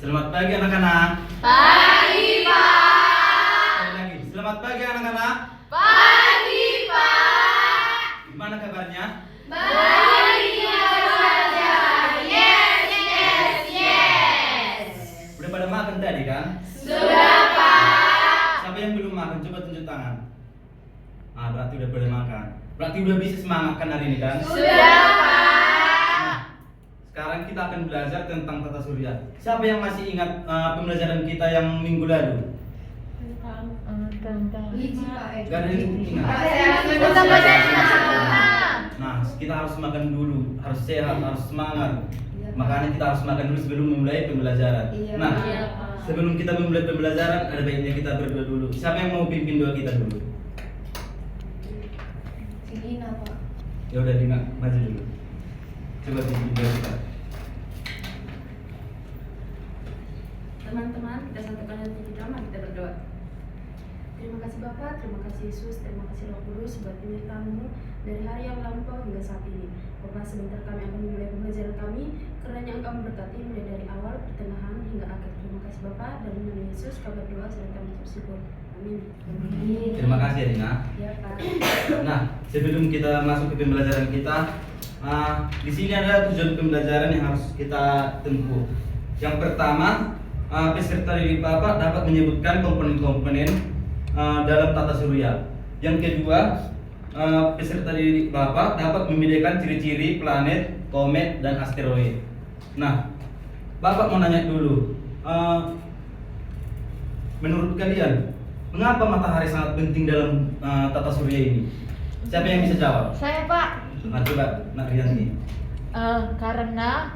Selamat pagi anak-anak. Pagi, Pak. Sekali lagi, selamat pagi anak-anak. Pagi, Pak. Gimana kabarnya? Baik saja. Yes, yes, yes. Udah pada makan tadi kan? Sudah, Pak. Siapa yang belum makan? Coba tunjuk tangan. Berarti udah pada makan. Berarti udah bisa semangat kan hari ini kan? Sudah, Pak. Sekarang kita akan belajar tentang tata surya. Siapa yang masih ingat pembelajaran kita yang minggu lalu? Tentang Gak ada yang ingat. Nah, kita harus makan dulu, harus sehat, harus semangat. Makanya kita harus makan dulu sebelum memulai pembelajaran. Nah, sebelum kita memulai pembelajaran, ada baiknya kita berdoa dulu. Siapa yang mau pimpin doa kita dulu? Ya udah, Dina, maju dulu. Coba pimpin doa kita. Teman-teman, kita satukan hati kita, mari kita berdoa. Terima kasih Bapa, terima kasih Yesus, terima kasih Roh Kudus buat penyertaan-Mu dari hari yang lampau hingga saat ini. Bapa, sebentar kami akan memulai pembelajaran kami, karena yang Engkau memberkati mulai dari awal, pertengahan hingga akhir. Terima kasih Bapa, dan nama Yesus kami berdoa serta kami bersyukur. Amin. Terima kasih ya, Dina. Ya Pak. Nah, sebelum kita masuk ke pembelajaran kita, di sini ada tujuan pembelajaran yang harus kita tempuh. Yang pertama, peserta didik Bapak dapat menyebutkan komponen-komponen dalam tata surya. Yang kedua, peserta didik Bapak dapat membedakan ciri-ciri planet, komet, dan asteroid. Nah, Bapak mau nanya dulu, menurut kalian, mengapa matahari sangat penting dalam tata surya ini? Siapa yang bisa jawab? saya, Pak. Nah, coba, Nak Rianti. Karena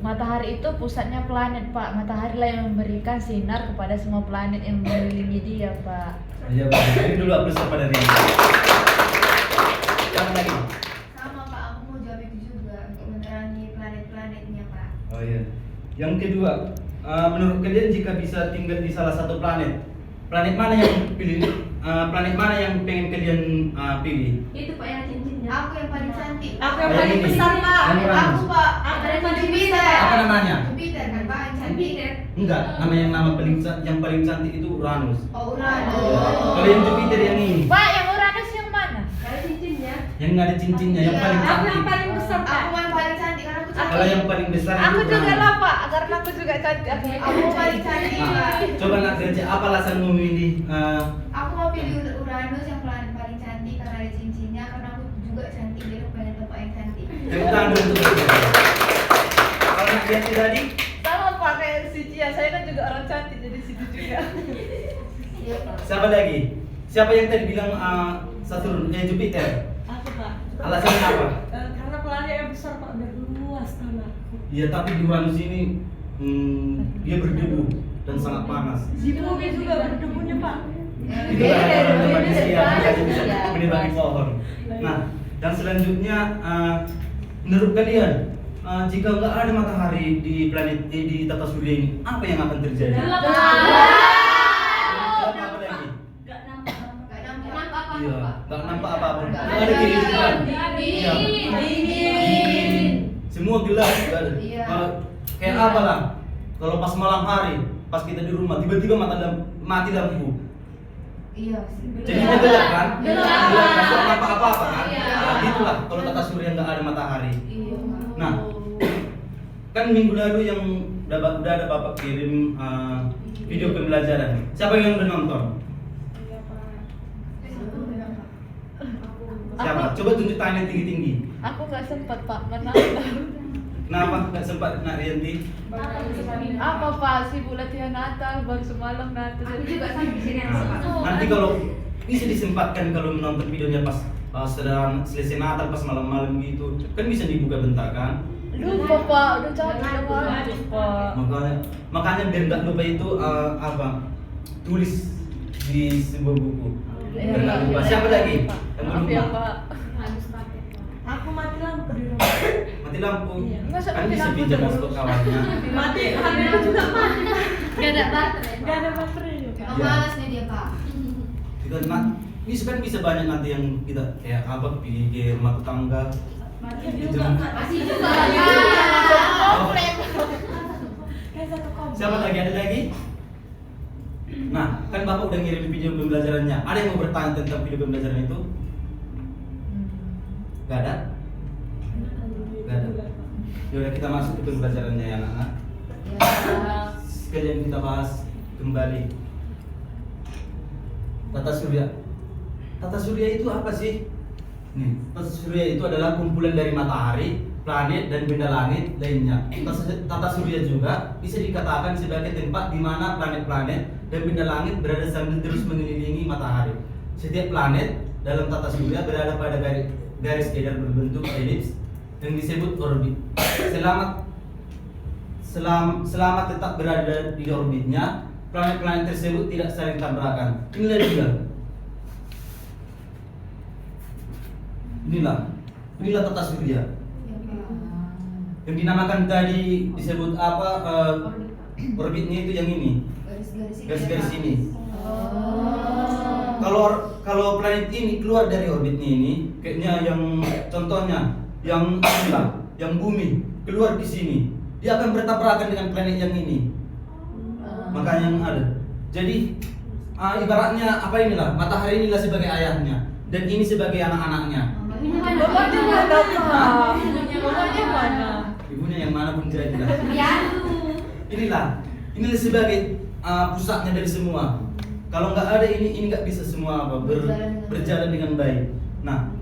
matahari itu pusatnya planet, Pak. Matahari lah yang memberikan sinar kepada semua planet yang mengelilingi dia, Pak. Ya, ini dulu aku pada Rianti. Siapa lagi? Sama Pak, aku mau jawab itu juga untuk menerangi planet-planetnya Pak. Oh iya. Yang kedua, menurut kalian jika bisa tinggal di salah satu planet, planet mana yang pilih? Planet mana yang pengen kalian pilih? Itu Pak yang cincinnya. Aku yang paling cantik. Aku yang Yang paling ini. besar, Pak. Yang Uranus. Aku Pak, Aku yang paling Jupiter. besar. Apa namanya? Jupiter kan Pak, yang cantik. Enggak, nama yang paling cantik itu Uranus. Oh Uranus. Kalau yang Jupiter yang ini, Pak, yang Uranus yang mana? Ada cincinnya. yang nggak ada cincinnya, yang Iya. paling Aku cantik. yang paling besar, Pak. Aku yang paling cantik karena aku cantik. Kalau yang paling besar Aku itu juga Uranus. lah, Pak. Karena aku juga cantik. Aku paling cantik Pak. Coba Nak Rianti, apa alasan memilih? Aku mau pilih Uranus yang paling cantik karena ada cincinnya, karena aku juga cantik jadi aku pengen tempat yang cantik. Tepuk tangan dulu untuk Rianti. Kalau Nak Rianti tadi, Sama, Pak, kayak si Cia. Saya kan juga orang cantik, jadi situ juga. Iya Pak. siapa lagi? Siapa yang tadi bilang Jupiter? Aku, Pak. Alasannya apa? Karena planet yang besar, Pak, biar luas tanah. Ya tapi di Uranus ini dia berdebu dan sangat panas. Di bumi juga berdebunya, Pak. Itu karena tempat dia bisa menimbangi pohon. Nah, dan selanjutnya menurut kalian jika nggak ada matahari di planet di tata surya ini, apa yang akan terjadi? Gelap. Gelap apa lagi? Gak nampak. Gak nampak apa-apa. Iya, nggak nampak apa-apa. Nggak Nggak ada kehidupan. Iya. Dingin. Semua gelap. Nggak ada. Iya. Kayak apa lah? Kalau pas malam hari, pas kita di rumah, tiba-tiba mati lampu. Iya sih. Jadinya gelap kan? Gelap. Gelap, nggak nampak apa-apa kan? Iya. Nah, itulah kalau tata surya nggak ada matahari. Iya Pak. Nah, kan minggu lalu yang udah ada Bapak kirim video pembelajaran. Siapa yang udah nonton? Siapa? Coba tunjuk tangan yang tinggi-tinggi. Aku nggak sempat, Pak. Menang. Kenapa nggak sempat Nak Rianti? Apa, Pak? Sibuk latihan Natal, baru semalam Natal. Aku juga sama di sini. Nah, nanti kalau bisa disempatkan kalau menonton videonya pas sedang selesai Natal pas malam-malam gitu, kan bisa dibuka bentar kan? Lupa, Pak. Udah capek banget, Pak. Makanya biar nggak lupa itu tulis di sebuah buku. Biar nggak lupa. Siapa lagi yang belum Maaf ya, lupa? Pak. Harus pakai. Aku mati lampu di rumah. Mati lampu. Iya. Masa Kan mati bisa lampu pinjam terus? stok kawannya. Mati, HP aku juga mati. Gak ada baterai. Gak ada baterai juga. Oh, Iya. malas nih dia Pak. Kita bisa kan bisa banyak nanti yang kita kayak apa pilih di rumah tetangga. Mati Gitu. juga. Masih juga. Mati juga. Komplain. Kayak satu kompak. Siapa lagi? Ada lagi? Nah, kan Bapak udah ngirim video pembelajarannya. Ada yang mau bertanya tentang video pembelajaran itu? Gak ada? Gak ada. Yaudah kita masuk ke pembelajarannya ya anak-anak. Sekalian kita bahas kembali tata surya. Tata surya itu apa sih? Nih, tata surya itu adalah kumpulan dari matahari, planet dan benda langit lainnya. Tata surya juga bisa dikatakan sebagai tempat di mana planet-planet dan benda langit berada sambil terus mengelilingi matahari. Setiap planet dalam tata surya berada pada garis edar berbentuk elips yang disebut orbit. Selama tetap berada di orbitnya, planet-planet tersebut tidak saling tabrakan. Inilah dia. Inilah tata surya. Yang dinamakan tadi disebut apa? Orbitnya itu yang ini. Garis-garis ini. Kalau planet ini keluar dari orbitnya ini, kayaknya yang contohnya yang inilah, yang bumi keluar di sini, dia akan bertabrakan dengan planet yang ini. Makanya yang ada. Jadi ibaratnya apa inilah, matahari inilah sebagai ayahnya dan ini sebagai anak-anaknya. Bapaknya mana, Pak? Bapaknya mana? Ibunya yang mana pun tidak jelas. Ya. Inilah sebagai pusatnya dari semua. Kalau nggak ada ini nggak bisa semua berjalan dengan baik. Nah,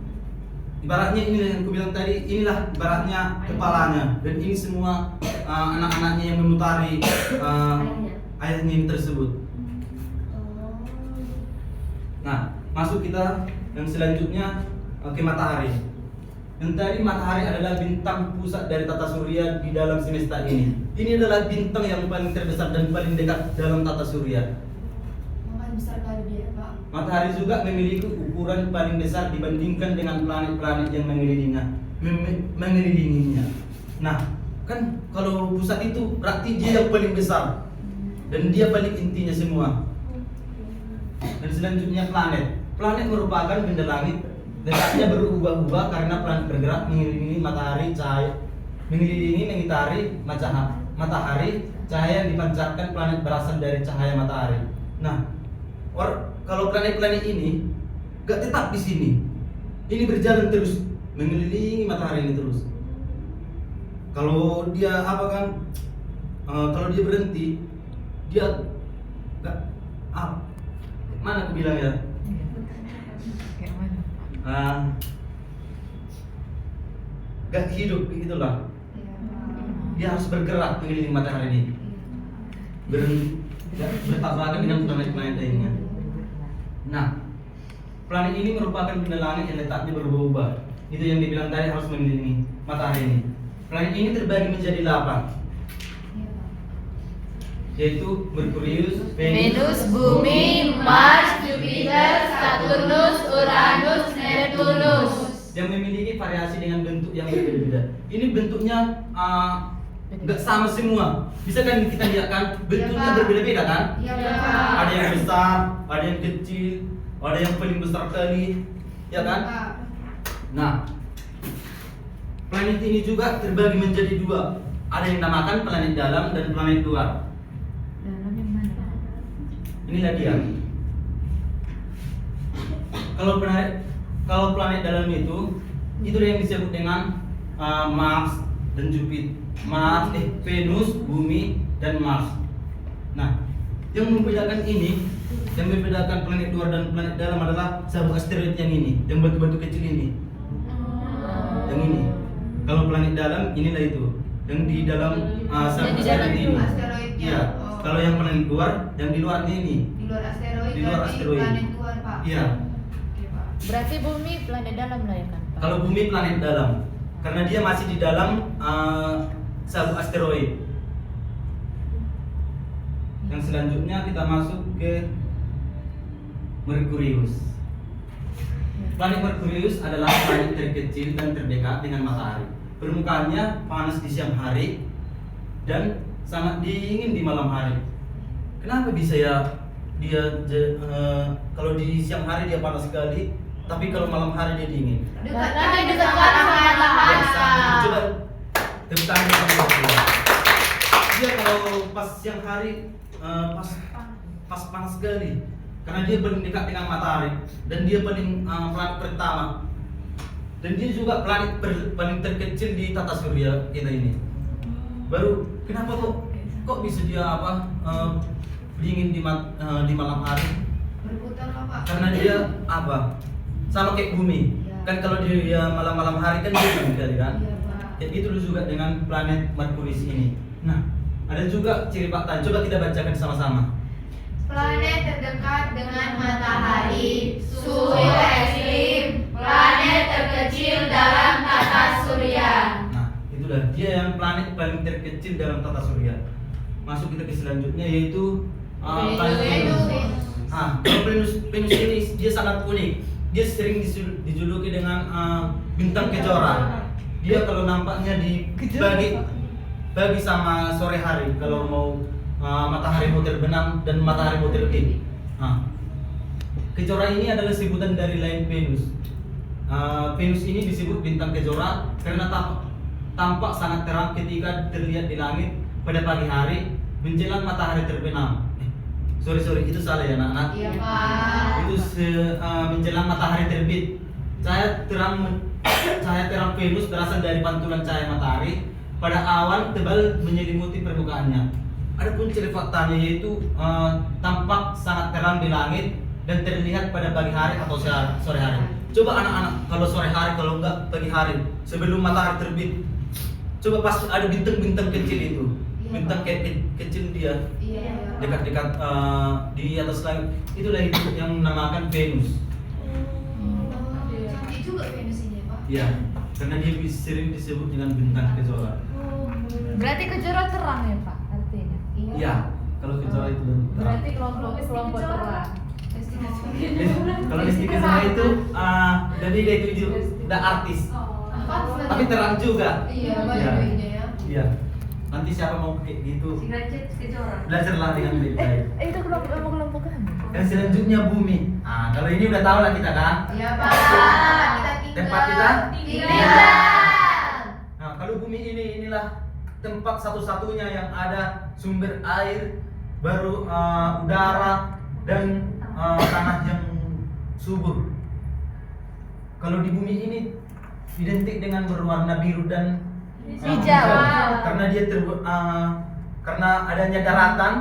ibaratnya ini yang aku bilang tadi, inilah ibaratnya kepalanya dan ini semua anak-anaknya yang memutari ayahnya ini tersebut. Nah, masuk kita yang selanjutnya ke matahari. Yang tadi matahari adalah bintang pusat dari tata surya di dalam semesta ini. Ini adalah bintang yang paling terbesar dan paling dekat dalam tata surya. Makanya besar kali dia, Pak. Matahari juga memiliki ukuran paling besar dibandingkan dengan planet-planet yang mengelilinginya. Nah, kan kalau pusat itu berarti dia yang paling besar dan dia paling intinya semua. Dan selanjutnya planet. Planet merupakan benda langit. Letaknya berubah-ubah karena planet bergerak mengelilingi matahari matahari cahaya yang dipancarkan planet berasal dari cahaya matahari. Nah, kalau planet-planet ini gak tetap di sini, ini berjalan terus mengelilingi matahari ini terus. Kalau dia apa kan? Kalau dia berhenti, dia gak mana aku bilang ya? Gak hidup begitulah. Dia harus bergerak mengelilingi matahari ini. Bertabrakan dengan planet-planet lainnya. Nah, planet ini merupakan benda langit yang letaknya berubah-ubah. Itu yang dibilang tadi harus mengelilingi matahari ini. Planet ini terbagi menjadi 8, yaitu Merkurius, Venus, Bumi, Mars, Jupiter, Saturnus, Uranus, Neptunus. Yang memiliki variasi dengan bentuk yang berbeda-beda. Ini bentuknya nggak sama semua. Bisa kan kita lihat kan bentuknya Pak. berbeda-beda kan? Iya, Pak. Ada yang besar, ada yang kecil, ada yang paling besar kali, ya kan? Pak. Nah, planet ini juga terbagi menjadi 2. Ada yang dinamakan planet dalam dan planet luar. Dalam yang mana? Inilah dia. Kalau planet dalam itu yang disebut dengan Mars dan Jupiter, Venus, Bumi dan Mars. Nah, yang membedakan planet luar dan planet dalam adalah sabuk asteroid yang ini, yang batu-batu kecil ini. Yang ini. Kalau planet dalam inilah itu, yang di dalam sabuk Yang di dalam asteroid itu, ini. asteroidnya. Iya. Oh. Kalau yang planet luar, yang di luarnya ini. Di luar asteroid. Di luar berarti asteroid. Planet luar, Pak. Iya. Oke, Pak. Berarti Bumi planet dalam lah ya kan, Pak? Kalau Bumi planet dalam, karena dia masih di dalam sabuk asteroid. Yang selanjutnya kita masuk ke Merkurius. Planet Merkurius adalah planet terkecil dan terdekat dengan matahari. Permukaannya panas di siang hari dan sangat dingin di malam hari. Kenapa bisa ya kalau di siang hari dia panas sekali, tapi kalau malam hari dia dingin? Karena dekat sama matahari. Coba tepuk tangan. dia kalau pas siang hari pas panas sekali, karena dia paling dekat dengan matahari dan dia paling planet pertama, dan dia juga planet paling terkecil di tata surya kita ini. Baru kenapa kok bisa dia dingin di malam hari? Berputar lah Pak. Karena dia sama kayak bumi. Kan kalau dia malam-malam hari kan dia dingin kali kan. Iya Pak. Kayak gitu juga dengan planet Merkurius ini. Nah, ada juga ciri fakta. Coba kita bacakan sama-sama. Planet terdekat dengan matahari, suhu ekstrim, planet terkecil dalam tata surya. Nah, itulah dia yang planet paling terkecil dalam tata surya. Masuk kita ke selanjutnya yaitu planet Venus. Kalau Venus ini dia sangat unik. Dia sering dijuluki dengan bintang kejora. Dia kalau nampaknya bagi sama sore hari kalau mau matahari mau terbenam dan matahari mau terbit. Kejora ini adalah sebutan dari lain Venus. Venus ini disebut bintang kejora karena tampak sangat terang ketika terlihat di langit pada pagi hari menjelang matahari terbenam. Sorry, itu salah ya anak-anak. Iya Pak. Itu menjelang matahari terbit. Cahaya terang Venus berasal dari pantulan cahaya matahari pada awan tebal menyelimuti permukaannya. Adapun ciri faktanya yaitu tampak sangat terang di langit dan terlihat pada pagi hari atau sore hari. Coba anak-anak kalau sore hari, kalau enggak pagi hari sebelum matahari terbit, coba pas ada bintang-bintang kecil itu, bintang kecil dia Iya. dekat-dekat di atas langit, itulah itu yang namakan Venus. Cantik juga Venus ini Pak. Iya, karena dia sering disebut dengan bintang kejora. Berarti kejora terang ya Pak artinya? Iya, kalau kejora itu terang. Berarti kelompok terang. Kalau di kejora itu jadi dia itu udah artis, tapi terang juga. Iya, Iya. banyak duitnya ya. Iya. Nanti siapa mau kayak gitu, Kejora. belajarlah dengan baik-baik. Itu kelompok kami. Dan selanjutnya bumi. Kalau ini udah tahu lah kita kan. Iya Pak. Kita tinggal. Tempat kita tinggal. Nah, kalau bumi inilah tempat satu-satunya yang ada sumber air, baru udara dan tanah yang subur. Kalau di bumi ini identik dengan berwarna biru dan Hijau. karena dia karena adanya daratan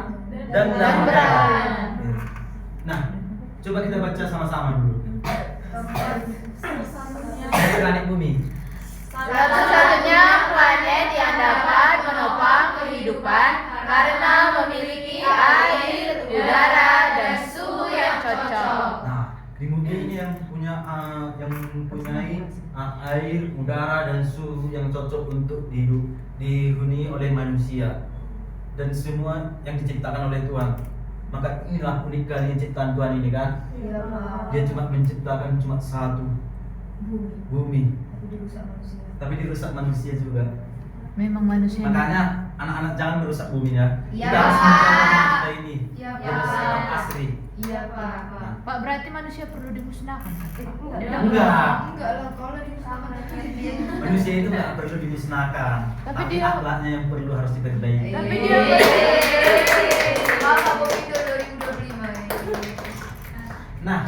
dan lautan. Nah, coba kita baca sama-sama dulu. Dari planet bumi. Satu-satunya planet yang dapat menopang kehidupan karena memiliki air, udara, dan suhu yang cocok. Nah, di bumi ini yang mempunyai air, udara, dan suhu yang cocok untuk dihuni oleh manusia dan semua yang diciptakan oleh Tuhan. Maka inilah uniknya ciptaan Tuhan ini kan. Iya Pak. Dia cuma menciptakan satu bumi, Tapi dirusak manusia. tapi dirusak manusia juga. Memang manusia. Makanya anak-anak jangan merusak bumi ya. Iya, Kita harus Pak. menjaga kita ini. Iya, Biar Pak. sehat asri. Iya Pak. Pak berarti manusia perlu dimusnahkan. Enggak. Enggak lah, kalau dimusnahkan dia. Manusia itu nggak perlu dimusnahkan, Tapi tapi dia- akhlaknya yang perlu harus diperbaiki. Tapi Iya. dia Mama Bobido 2025 ya. Nah,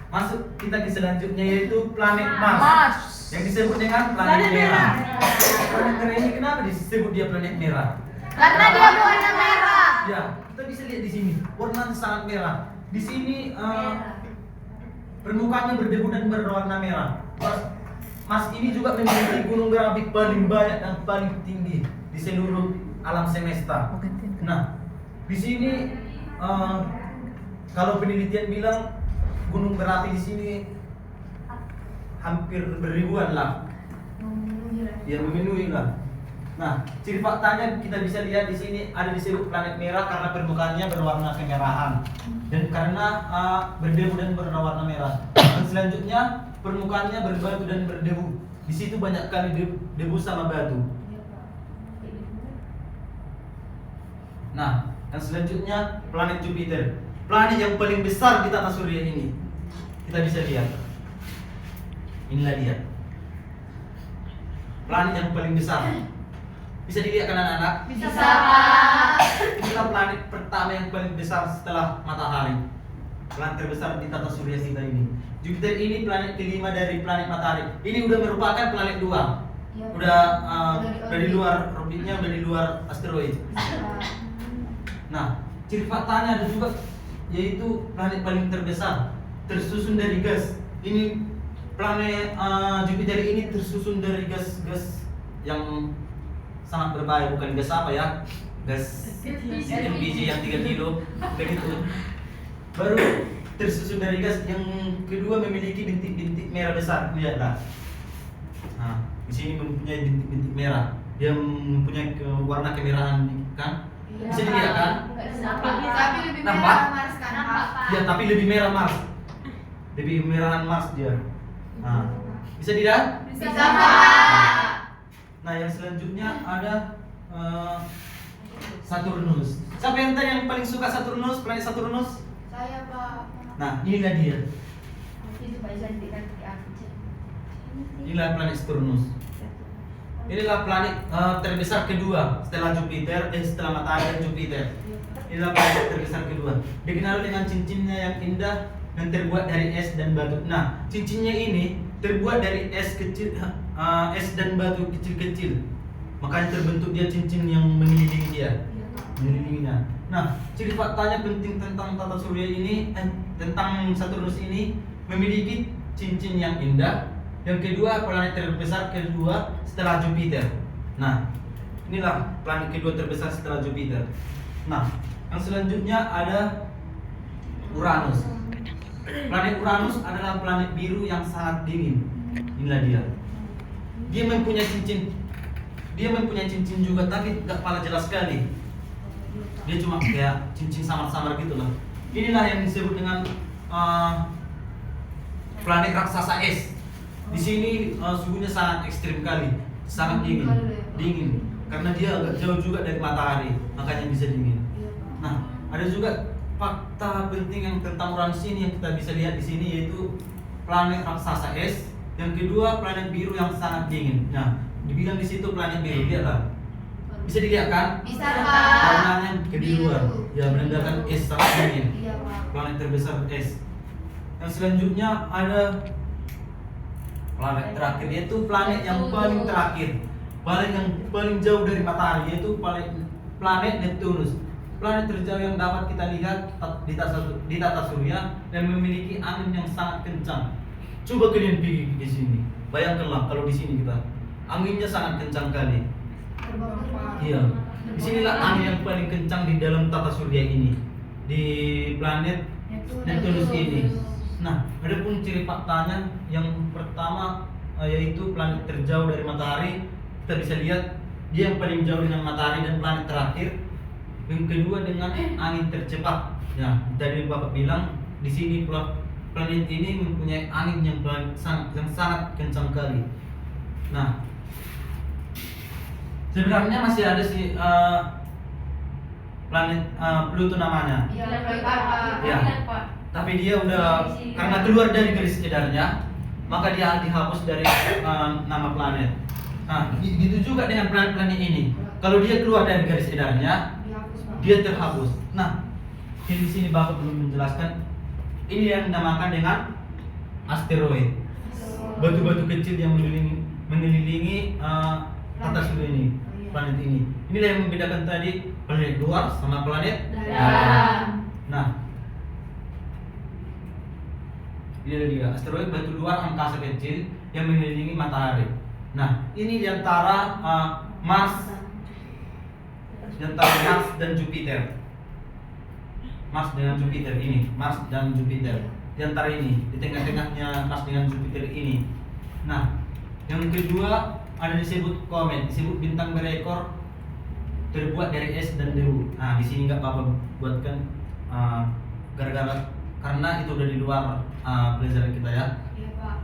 masuk kita ke selanjutnya yaitu planet Mars, Mars. yang disebut dengan planet merah. Planet merah ini kenapa disebut dia planet merah? Karena dia berwarna merah. Ya, kita bisa lihat di sini warnanya sangat merah. Di sini permukaannya berdebu dan berwarna merah. Mars ini juga memiliki gunung berapi paling banyak dan paling tinggi di seluruh alam semesta. Nah, di sini kalau penelitian bilang gunung berapi di sini hampir beribuan lah, ya memenuhi lah. Nah, ciri faktanya kita bisa lihat di sini ada disebut planet merah karena permukaannya berwarna kemerahan dan karena berdebu dan berwarna merah. Dan selanjutnya permukaannya berbatu dan berdebu. Di situ banyak kali debu sama batu. Nah, dan selanjutnya planet Jupiter, planet yang paling besar di tata surya ini. Kita bisa lihat. Inilah dia. Planet yang paling besar. Bisa dilihat kan anak-anak? Bisa, Pak. Inilah planet pertama yang paling besar setelah matahari. Planet terbesar di tata surya kita ini. Jupiter ini planet kelima dari planet matahari. Ini udah merupakan planet luar. Iya, Pak. Udah Udah di luar orbitnya, udah di luar asteroid. Nah, ciri faktanya ada juga, yaitu planet paling terbesar, tersusun dari gas. Ini planet Jupiter ini tersusun dari gas-gas yang sangat berbahaya, bukan gas apa ya? Gas LPG yang 3 kilo, bukan itu. Baru tersusun dari gas. Yang kedua memiliki bintik-bintik merah besar, lihatlah. Nah, di sini mempunyai bintik-bintik merah. Dia mempunyai warna kemerahan, kan? Bisa dilihat kan? Tapi lebih Nampak? merah Mars kan, Pak. Ya, tapi lebih merah Mars. Lebih merahan Mars dia. Nah, bisa dilihat? Bisa, Pak. Nah, yang selanjutnya ada Saturnus. Siapa yang tadi yang paling suka Saturnus, planet Saturnus? Saya, Pak. Nah, inilah dia. Itu Pak cantik kan di aku. Inilah planet Saturnus. Inilah planet terbesar kedua setelah Jupiter, setelah Matahari dan Jupiter. Inilah planet terbesar kedua. Dikenal dengan cincinnya yang indah dan terbuat dari es dan batu. Nah, cincinnya ini terbuat dari es kecil, es dan batu kecil-kecil. Makanya terbentuk dia cincin yang mengelilingi dia, mengelilinginya. Nah, ciri faktanya penting tentang tata surya ini, tentang Saturnus ini memiliki cincin yang indah. Yang kedua, planet terbesar kedua setelah Jupiter. Nah, inilah planet kedua terbesar setelah Jupiter. Nah, yang selanjutnya ada Uranus. Planet Uranus adalah planet biru yang sangat dingin. Inilah dia. Dia mempunyai cincin juga, tapi gak pala jelas sekali. Dia cuma kayak cincin samar-samar gitu lah. Inilah yang disebut dengan planet raksasa es. Di sini suhunya sangat ekstrim kali, sangat dingin, karena dia agak jauh juga dari matahari, makanya bisa dingin. Nah, ada juga fakta penting yang tentang Uranus ini yang kita bisa lihat di sini, yaitu planet raksasa es. Yang kedua, planet biru yang sangat dingin. Nah, dibilang di situ planet biru, lihatlah. Bisa dilihat kan? Bisa, Pak. Warnanya kebiruan, ya menandakan es sangat dingin. Iya, Pak. Planet terbesar es. Yang selanjutnya ada planet terakhir, yaitu planet yang paling terakhir, planet yang paling jauh dari matahari, yaitu planet Neptunus. Planet terjauh yang dapat kita lihat di tata surya dan memiliki angin yang sangat kencang. Coba kalian pergi di sini, bayangkanlah kalau di sini kita anginnya sangat kencang kali. Iya, disinilah angin yang paling kencang di dalam tata surya ini, di planet Neptunus ini. Nah, ada pun ciri faktanya. Yang pertama yaitu planet terjauh dari matahari. Kita bisa lihat dia yang paling jauh dengan matahari dan planet terakhir. Yang kedua dengan angin tercepat. Ya, tadi Bapak bilang di sini planet ini mempunyai angin yang sangat kencang kali. Nah, sebenarnya masih ada sih planet Pluto namanya. Iya, Pak. Ya. Tapi dia udah karena keluar dari garis edarnya, maka dia dihapus dari nama planet. Nah, gitu juga dengan planet-planet ini. Kalau dia keluar dari garis edarnya, dia terhapus. Nah, di sini Bapak belum menjelaskan. Ini yang dinamakan dengan asteroid. Batu-batu kecil yang mengelilingi tata surya ini, planet ini. Inilah yang membedakan tadi planet luar sama planet dalam. Nah, ini dia asteroid, batu luar angkasa kecil yang mengelilingi matahari. Nah, ini diantara Mars dan Jupiter. Mars dengan Jupiter ini, Mars dan Jupiter. Di antara ini, di tengah-tengahnya Mars dengan Jupiter ini. Nah, yang kedua ada disebut komet, disebut bintang berekor terbuat dari es dan debu. Nah, di sini nggak apa-apa buatkan gara-gara karena itu udah di luar pelajaran kita ya. Iya, Pak.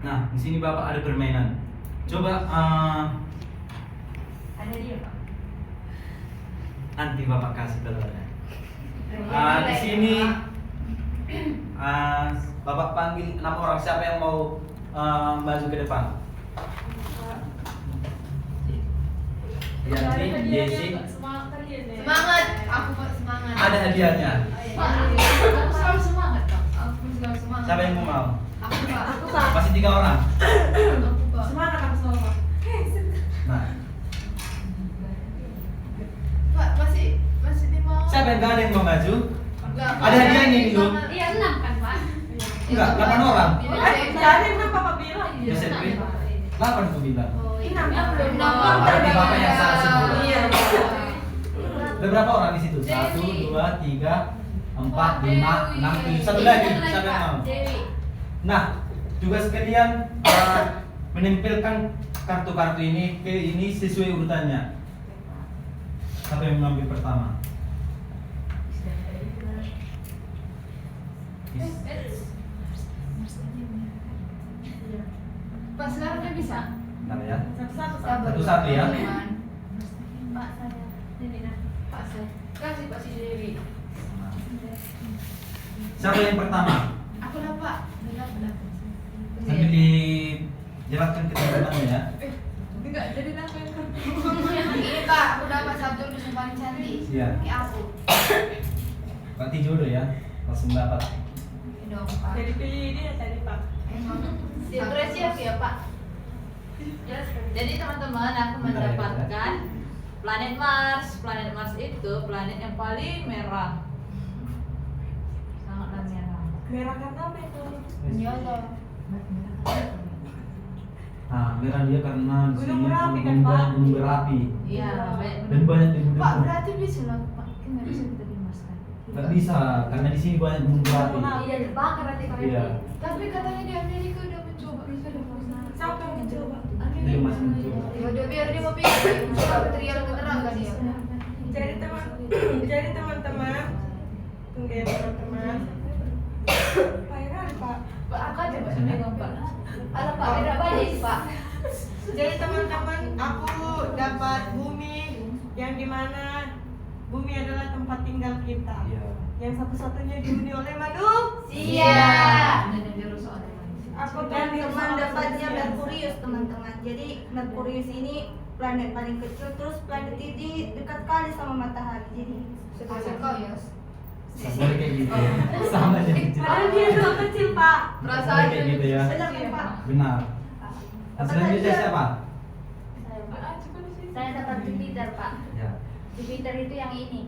Nah, di sini Bapak ada permainan. Coba Ada dia Pak. nanti Bapak kasih colornya. Di sini Bapak panggil 6 orang, siapa yang mau maju ke depan? Yanti, Desi, Semangat, aku Pak semangat. ada hadiahnya. Pak, aku selalu semangat Pak. Aku selalu semangat. Siapa yang mau? Aku Pak. Masih 3 orang. Aku Pak. Semangat aku selalu Pak. Nah, Pak masih 5. siapa yang gak ada yang mau maju? Enggak. Ada hadiahnya ini loh. Iya 6 kan Pak? Enggak, 8 orang. Jadi kan Bapak bilang. Joseph, 8 aku bilang. Oh, iya. Belum Berarti Bapak yang salah sebut. Iya. Ada berapa orang di situ? 1, 2, 3, 4, 5, 6, 7. Satu lagi, siapa yang mau? Dewi. Nah, tugas kalian menempelkan kartu-kartu ini ke ini sesuai urutannya. Siapa yang mengambil pertama? Pak sekarang kan bisa. Bentar ya. Satu-satu. Satu-satu ya. Pak saya. Ini nah. Pak saya. Kasih Pak si Dewi. Siapa yang pertama? Aku lah Pak. Benar. Sambil dijelaskan ke teman-teman ya. Enggak, jadi apa yang Ini Pak, aku dapat satu dus yang paling cantik. Iya. Ini aku. Berarti jodoh ya. Langsung dapat. Ini dong Pak. Jadi pilih ini ya tadi Pak. Emang. Terus siap ya Pak. Jadi teman-teman, aku mendapatkan planet Mars. Planet Mars itu planet yang paling merah. Sangatlah merah. Merah karena apa itu? Ini Allah. Nah, merah dia karena di Gunung sini berapi kan, gunung Pak? banyak gunung berapi Iya, dan banyak di gunung. Pak berarti bisa lah Pak. Kan nggak bisa kita di Mars kan? Nggak bisa karena di sini banyak gunung berapi. Iya, dibakar nanti kalau Iya. Tapi katanya di Amerika udah mencoba bisa ada Siapa yang mencoba? Dia masih mencoba. Ya udah biar dia mau pikir mencoba material keterangan dia. Jadi teman-teman, tunggu ya teman-teman. Pak Iran Pak. Pak, aku aja Pak megang Pak. Alah Pak, beda balik Pak. Jadi teman-teman, aku dapat bumi yang dimana bumi adalah tempat tinggal kita. Iya. Yang satu-satunya dihuni oleh madu. Siap. Dan yang biru soalnya. Aku Dan tadi teman dapatnya Merkurius teman-teman. Jadi Merkurius ini planet paling kecil, terus planet ini dekat kali sama matahari. Jadi Sekarang kau ya. Sama kayak gitu ya. Sama aja kecil. Padahal dia dulu kecil Pak. Sama kayak gitu ya. benar kan Pak? Benar. Selanjutnya siapa? Saya Saya dapat Jupiter, Pak. Ya. Jupiter itu yang ini.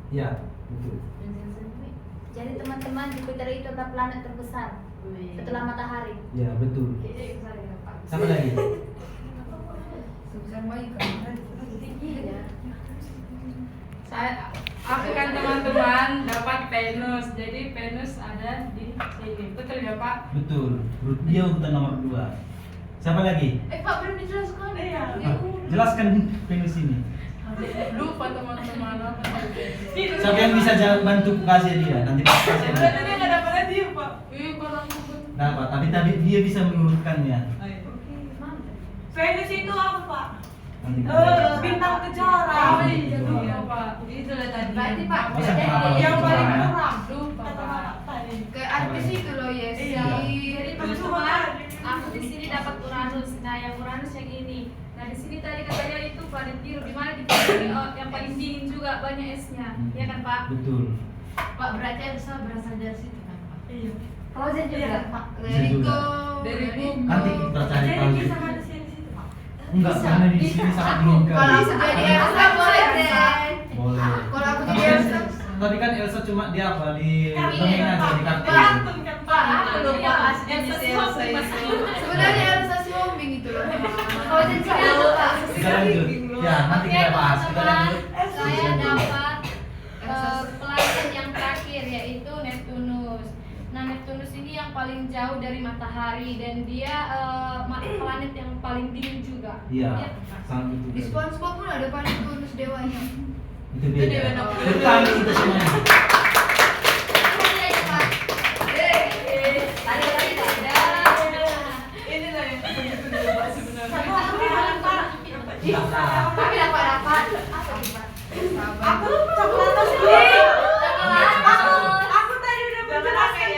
Iya, betul. Jadi teman-teman, Jupiter itu adalah planet terbesar setelah matahari. Ya, betul. Sama lagi. Sebesar bayi kan. Aku kan teman-teman dapat Venus. Jadi Venus ada di sini. Betul ya Pak? Betul. Dia urutan nomor 2. Siapa lagi? Pak belum dijelaskan. Iya. Jelaskan Venus ini. Lupa teman-teman apa tadi. Siapa yang bisa bantu kasih dia? Nanti pas kasih dia. Berarti dia nggak dapat dia Pak. Dapat, tapi dia bisa mengurutkannya. Venus itu apa Pak? Nanti Bintang kejora. Oh iya Pak. Itulah tadi. Berarti Pak, Masa jadi kenapa? Yang paling Kejora. kurang. Lupa Pak. Kayak artis itu loh yes. Iya. jadi teman-teman, aku di sini dapat Uranus. Nah, yang Uranus yang ini. Nah, di sini tadi katanya itu planet biru, di mana di sini yang paling dingin juga banyak esnya, ya kan Pak? Betul. Pak, berarti Elsa berasal dari situ kan Pak? Iya. Frozen juga. Iya. Pak. Bisa juga. Dari bumi. Nanti kita cari Jadi tahu. bisa manusia di situ Pak. Enggak, karena di sini sangat dingin Kalau kali. aku jadi Elsa boleh deh. Boleh. Kalau aku jadi Elsa. Tadi kan Elsa cuma di apa? Di Kartun dongeng kan, aja Pak. di kartun. Kartun kan Pak. Aku lupa aslinya si Elsa ini. Sebenarnya Elsa Swimming itu loh. Frozen juga Pak. Kita lanjut. Ya, nanti Oke, kita bahas. Kita teman-teman, lanjut. saya dapat planet yang terakhir yaitu Neptunus. Nah, Neptunus ini yang paling jauh dari matahari dan dia planet yang paling dingin juga. Iya, Ya. sangat betul. Di SpongeBob pun ada paling bonus dewanya. Itu dia. Dewa Neptunus. Tentang itu semuanya. Iya, ya, Pak. Tadi tidak ada. Inilah yang betul-betul Pak sebenarnya. Sama aku di mana Pak? Iya, Kak. Tapi dapat apa? Apa nih, Pak? Aku coklat sih. Coklat. Aku tadi udah menjelaskan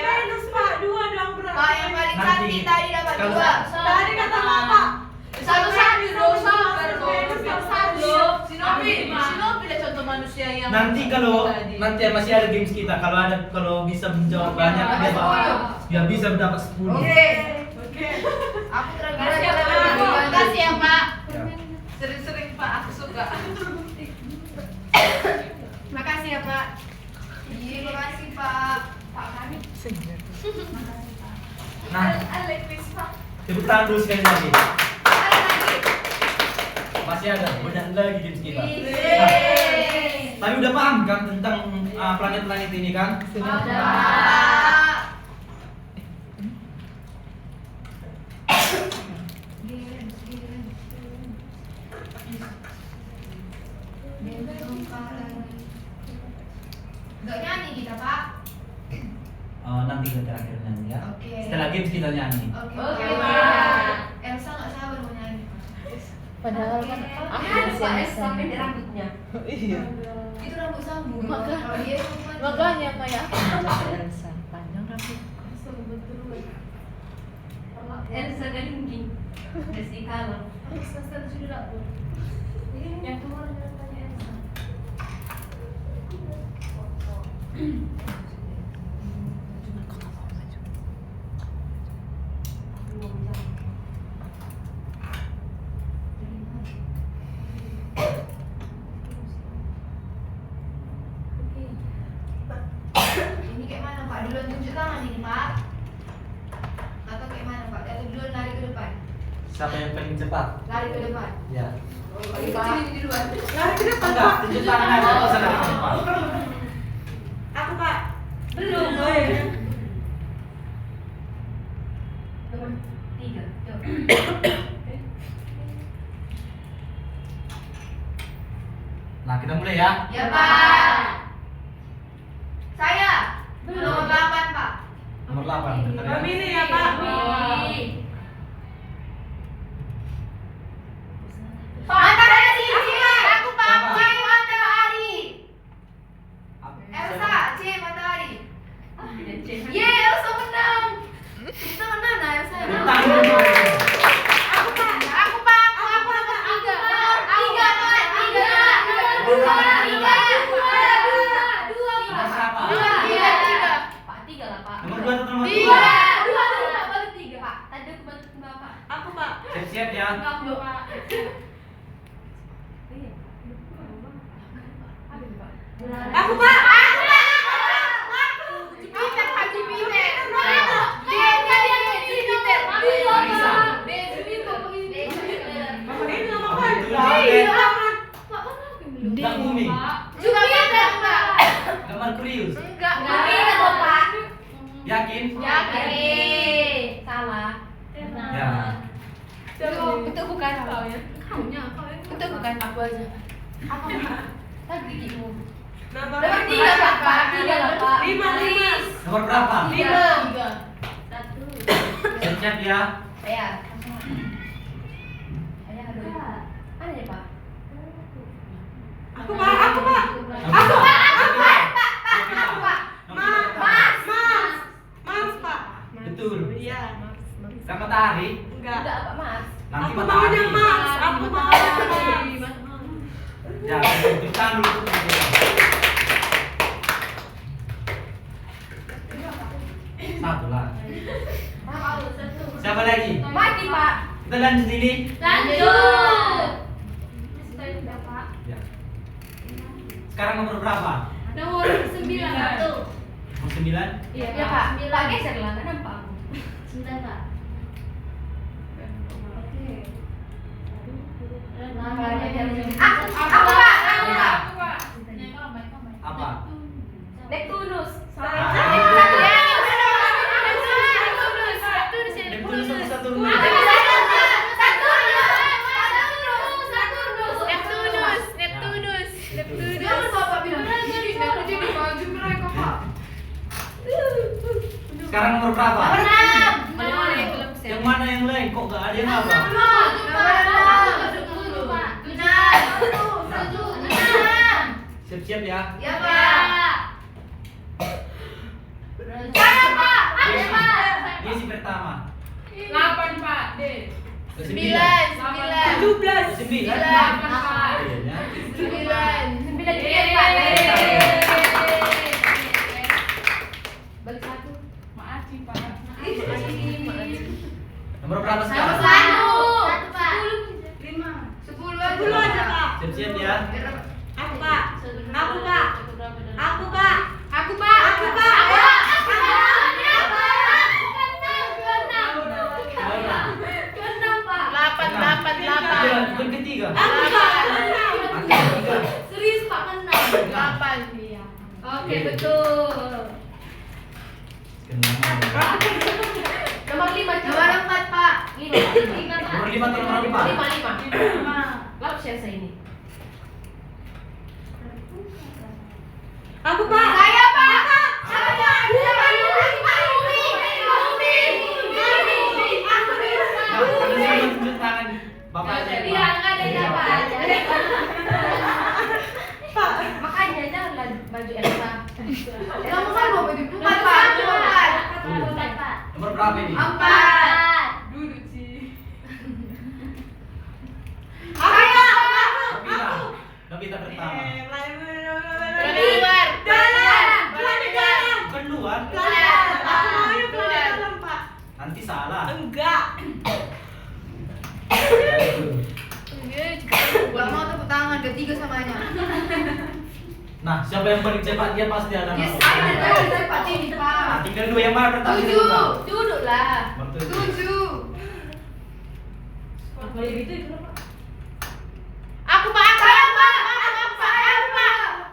Sinopi lah contoh manusia yang Nanti kalau tadi. nanti masih ada games kita, kalau bisa menjawab banyak dia bisa mendapat 10. Oke. Aku terakhir Makasih ya, aja Pak. lagi. Makasih ya, Pak. Ya. Sering-sering Pak, aku suka. Makasih ya Pak. Iya, makasih Pak. Pak kami. Nah, Alex Pak. tepuk tangan dulu sekali lagi. Masih ada banyak lagi games kita. Nah, tapi udah paham kan tentang planet-planet ini kan? Gak nyanyi kita Pak. Nanti kita terakhir nyanyi ya. Oke. Setelah games kita nyanyi. Oke. Oke, Pak. Pak. Elsa nggak sabar mau nyanyi. Padahal kan Pak sampai di rambutnya. Iya. Itu rambut sambung. Maka- Kalau dia cuma Makanya kayak Elsa panjang rambut. Elsa Galinggi. Desi Kalang. Yang kemarin tanya Elsa. ini kayak mana Pak? Duluan tunjuk tangan ini Pak. Atau kayak mana Pak? Atau duluan lari ke depan? Siapa yang paling cepat? Lari ke depan. Ya. Lari ke sini di luar. Lari ke depan, Enggak, Pak. tunjuk tangan aja kalau sana di depan. Aku, Pak. Belum. Oh, iya. Tiga. Coba. Nah, kita mulai ya. Ya Pak. Saya. Nomor 8 Pak. Nomor 8 bentar ya. Kami ini ya, Pak. Matahari cincin. Aku Pak. Siapa? C matahari. Elsa, C matahari. Ye, Elsa menang. Kita menang nah Elsa. Tepuk tangan dulu. Aku Pak. Aku Pak. Aku nomor 3. Nomor 3 Pak. 3. Nomor berapa? Dua. Nomor berapa? Pak, tiga lah Pak. Nomor 2 atau nomor 3? Dua. Baru tiga Pak. Tadi aku bantu Bapak. Aku, Pak. Siap-siap ya. Aku Pak. Aku, Pak. Jupiter Pak, Jupiter. Nomor ini nomor Apa apa? itu? Planet. Enggak bumi. Jupiter Pak. Enggak Merkurius. Enggak, Pak. Yakin? Salah. Ya. Itu bukan kau ya. Itu bukan aku aja. Apa Pak? Tadi gigimu. Nomor Nomor 3 lima. Pak. 3 lah Pak. 5. Nomor berapa? 5. 1. Siap-siap ya. Ya. Ayah ada. Ada ya Pak? Aku, Pak. Aku, Pak. Aku, Pak. Aku Pak. Mas. Mas, Pak. Betul. Iya. Sama matahari. Enggak. Enggak Pak Mas. Nanti Aku maunya matahari. Mas. Aku maunya Mas. Ya, tepuk tangan dulu. Satu lah. Siapa lagi? Mati Pak. Kita lanjut ini. Lanjut. Ya. Sekarang nomor berapa? Nomor 9. Nomor 9. Iya Ya Pak. Pak geser lah, kan nampak aku. 9 Pak. Aku Pak. Aku Pak. Apa? Neptunus. Neptunus atau Saturnus? Jangan Bapak bilang jadi baju mereka Pak. Sekarang nomor berapa? Yang mana yang lain? Kok gak ada yang apa? Siap-siap ya. Ya Pak. Jangan Pak. Ada Pak. Ini si pertama. 8 Pak. D. 9. 9. 17. 9. 8 Pak. Iya ya. Siap ya. Aku Pak. Aku Pak. Aku Pak. Aku Pak. Aku Pak. Keenam Pak. 8. Bukan ketiga. Aku Pak. Ketiga. Serius Pak, keenam. 8. Iya. Oke, betul. Nomor 5 Nomor 4, Pak. 5 Pak. Nomor 5 atau nomor 4? 5. Lalu siapa ini? Aku Pak. Saya Pak. Karena saya mau tunjuk tangan Bapak aja. Iya, enggak ada siapa. Pak. Makanya jangan baju Elsa. Kamu kan mau baju 4, Pak. Pak. Nomor berapa ini? 4. Duduk sih. Nobita. Nobita pertama. Keluar. Bukan luar. Aku maunya keluar dalam Pak. Nanti salah. Enggak. Gak mau tepuk tangan, udah 3 samanya. Nah, siapa yang paling cepat dia pasti ada Yes, nama. ada cepat ini, Pak. Nah, tinggal 2 yang mana pertama? 7. Duduklah. Betul. 7. Kalau gitu itu apa? Aku Pak. Saya Pak.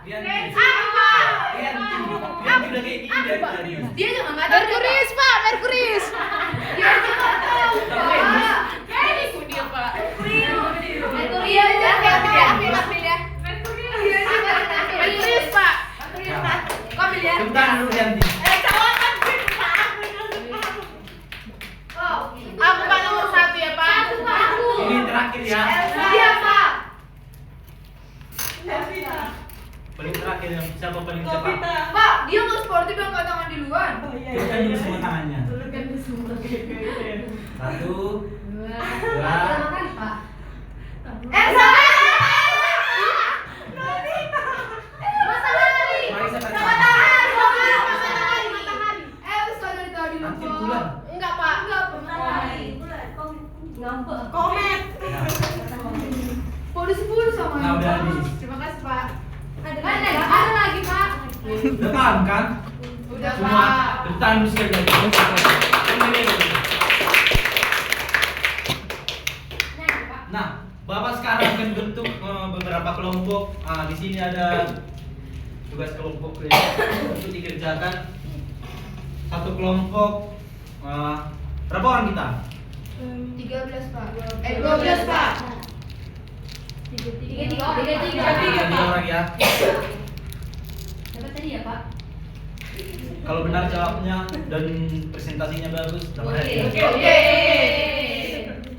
Rianti. Aku Pak. Rianti. Rianti udah kayak gini dari tadi. Dia jangan ngajar. Merkuris Pak. Merkuris. Dia jangan tahu Pak. Ini dia Pak. Merkuris aja. Ambil ya. Merkuris Pak. Kau ambil ya. Tepuk tangan dulu Rianti. Aku Pak nomor 1 ya Pak. Ini terakhir ya. Iya Pak. Paling terakhir yang siapa paling cepat? Pak, dia nggak sportif yang angkat tangan di luar. Turunkan dulu semua tangannya. 1, 2. Pak. Elsa. Matahari. Marisa pertama. Matahari. Elsa dari tadi Nanti lupa. bulan. Enggak Pak. Komet. Nah, Kok udah 10 sama Nah, udah habis. Terima kasih, Pak. Mana? Ada lagi Pak. udah paham kan? Udah, Semua Pak. tepuk tangan dulu sekali lagi. Nah, Bapak sekarang akan bentuk beberapa kelompok. Di sini ada tugas kelompok untuk dikerjakan. Satu kelompok berapa orang kita? 13, Pak. 12 Pak. 3 orang ya. Dapat tadi ya Pak. Kalau benar jawabnya dan presentasinya bagus, dapat hadiah. Oke.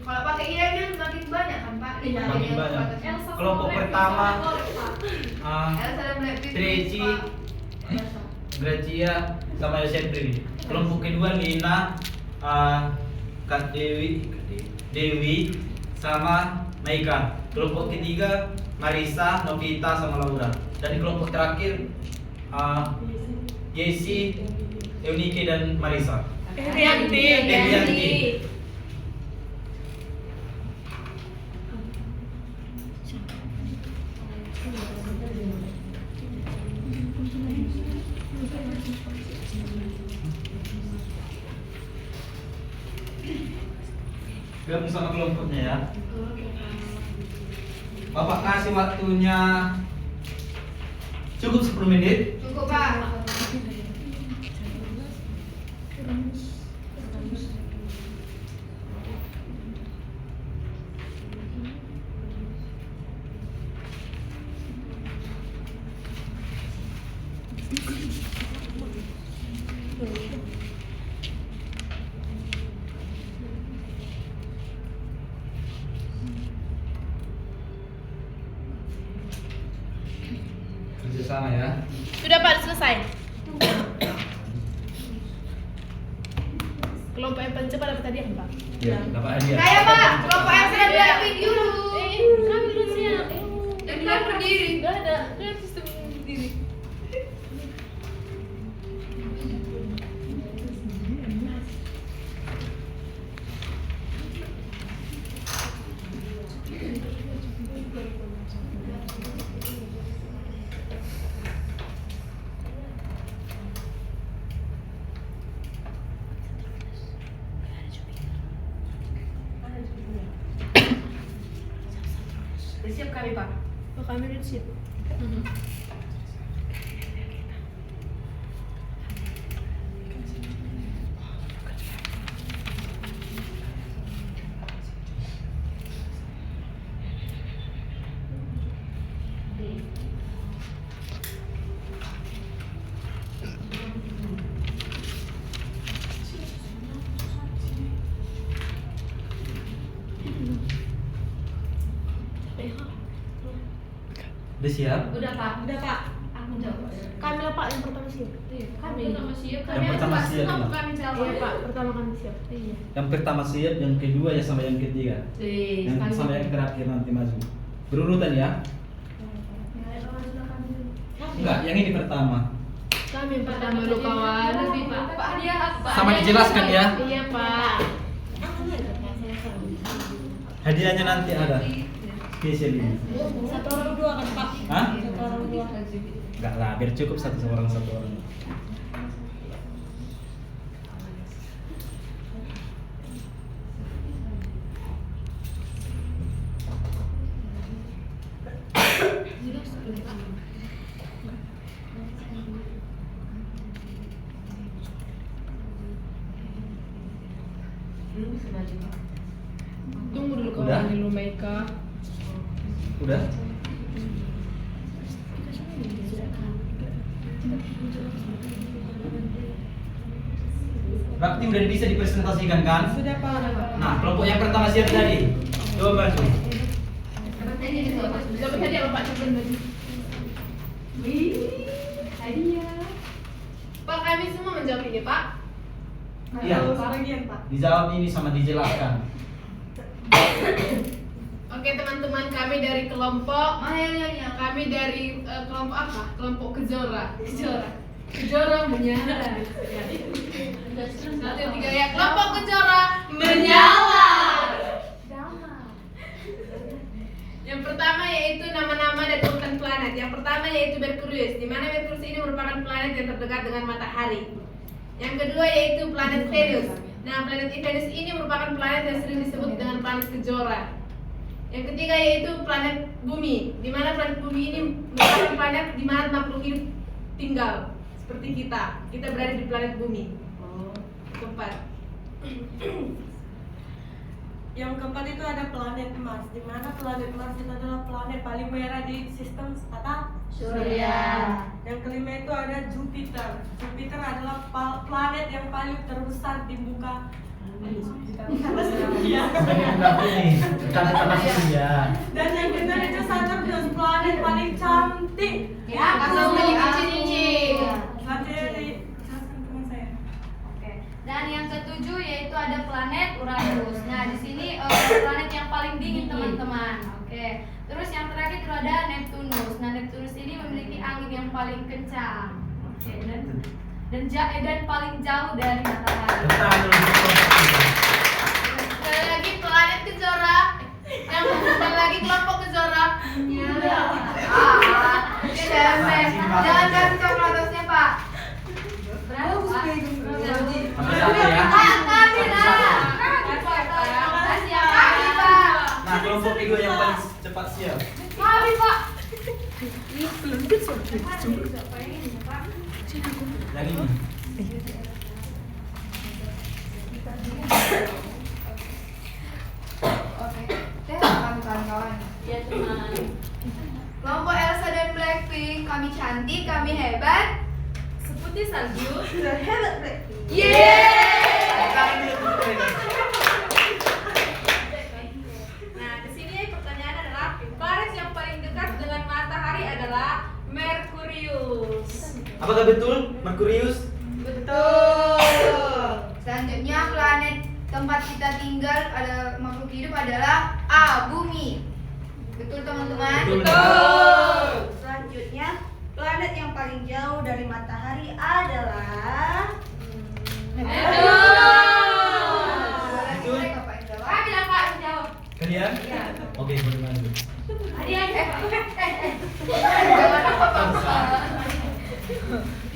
Kalau pakai iya kan makin banyak kan, Pak? Makin banyak. Kelompok pertama Elsa dan Blackpink. Treci, Elsa. Gracia, sama Yosendri. Kelompok kedua Lina, Kak Dewi, sama Maika. Kelompok ketiga Marisa, Novita, sama Laura. Dan di kelompok terakhir Yesi, Eunike dan Marisa. Rianti. Gabung sama kelompoknya ya. Bapak kasih waktunya cukup 10 menit. Cukup, Pak. Kerja sama ya. Sudah Pak, selesai. Kelompok yang paling cepat dapat hadiah Pak. Iya, dapat hadiah. Saya, Pak. Kelompok Elsa dan Blackpink dulu. Kami dulu siap. Dan dia berdiri. Enggak ada. Kan sistem berdiri. sip. Udah siap? Udah Pak. Udah Pak. Aku jawab. Kami lah Pak yang pertama siap. Kami pertama siap. Yang pertama siap, Kami Pak. kami jawab. Iya Pak, pertama kami siap. Iya. Yang pertama siap, yang kedua ya sama yang ketiga. Yang sama yang terakhir nanti maju. Berurutan ya? Enggak, yang ini pertama. Kami yang pertama dulu kawan. Lebih Pak. Pak hadiah apa? Sama dijelaskan ya. Iya Pak. Hadiahnya nanti ada. Spesial ini. Satu orang dua kan Pak? Hah? Satu orang dua. Enggak lah, biar cukup satu orang. Tunggu dulu Udah? kawan dulu Meika. Udah? Berarti udah bisa dipresentasikan kan? Sudah Pak. Nah, kelompok yang pertama siap tadi. Coba bantu. Dapat hadiah Pak coba baju. Wih, hadiah. Pak, kami semua menjawab ini, Pak. Iya. Sebagian Pak. Dijawab ini sama dijelaskan. Oke, teman-teman, kami dari kelompok kami dari kelompok apa? Kelompok Kejora menyala. Satu, tiga ya. Kelompok Kejora menyala. Yang pertama yaitu nama-nama dan urutan planet. Yang pertama yaitu Merkurius, di mana Merkurius ini merupakan planet yang terdekat dengan matahari. Yang kedua yaitu planet Venus. Nah, planet Venus ini merupakan planet yang sering disebut dengan planet Kejora. Yang ketiga yaitu planet Bumi, di mana planet Bumi ini merupakan planet di mana makhluk hidup tinggal seperti kita. Kita berada di planet Bumi. Keempat. Yang keempat itu ada planet Mars, di mana planet Mars itu adalah planet paling merah di sistem tata Surya. Yang kelima itu ada Jupiter. Jupiter adalah planet yang paling terbesar di muka Iya. Dan yang keenam itu Saturnus, planet paling cantik. Ya, kasih cincin. Nanti dijelaskan teman saya. Oke. Dan yang ketujuh yaitu ada planet Uranus. Nah, di sini planet yang paling dingin teman-teman. Oke. Terus yang terakhir itu ada Neptunus. Nah, Neptunus ini memiliki angin yang paling kencang. Oke. Dan paling jauh dari matahari. Sekali lagi planet Kejora. Yang sekali lagi kelompok Kejora. Iya. Jangan kasih coklatosnya, Pak. Berapa, Pak? Pak, kami lah. Kasih yang kami, Pak. Nah, kelompok kedua yang paling cepat siap. Kami, Pak. Yang ini. Oke, kawan-kawan. Ya, teman. Kelompok Elsa dan Blackpink, kami cantik, kami hebat. Seputih salju. Hebat Blackpink. Nah, di sini pertanyaan adalah planet yang paling dekat dengan matahari adalah Merkurius. Apakah betul Merkurius? Betul. Selanjutnya planet tempat kita tinggal ada makhluk hidup adalah Bumi. Betul teman-teman? Betul. Selanjutnya planet yang paling jauh dari matahari adalah Betul. Kami lah Pak menjawab. Kalian? Oke, boleh lanjut. Hadiah.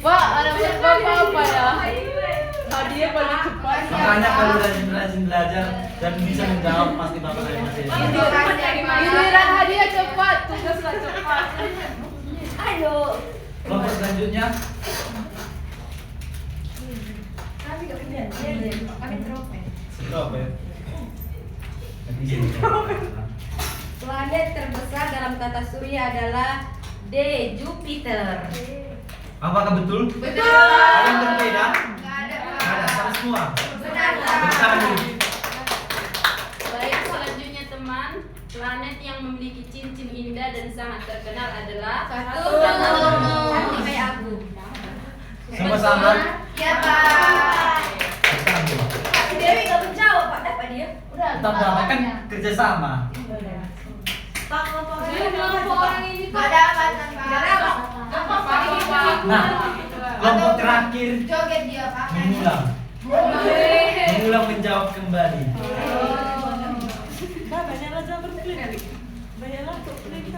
Pak, ada apa ya? Hadiah paling cepat. Makanya kalau rajin belajar dan bisa menjawab pasti Bapak saya masih. Giliran hadiah cepat, tugaslah cepat. Ayo. Kelompok selanjutnya. Kami gak punya. Kami tropet. Stop ya. Planet terbesar dalam tata surya adalah D. Jupiter. Apakah betul? Betul. Ada yang berbeda? Nggak ada. Ada, sama semua. Benar. Bersama dulu. Baik, selanjutnya teman, planet yang memiliki cincin indah dan sangat terkenal adalah Saturn. Cantik kayak aku. Sama-sama. Ya Pak. Bersama. Si Dewi nggak menjawab Pak. Dapat dia. Udah. Tetap damai kan kerjasama. kelompok orang ini Nggak dapat. Nggak dapat. Nah, kelompok terakhir Joget dia Pak. mengulang menjawab kembali. Banyak raja berpilih. Banyak raja berpilih.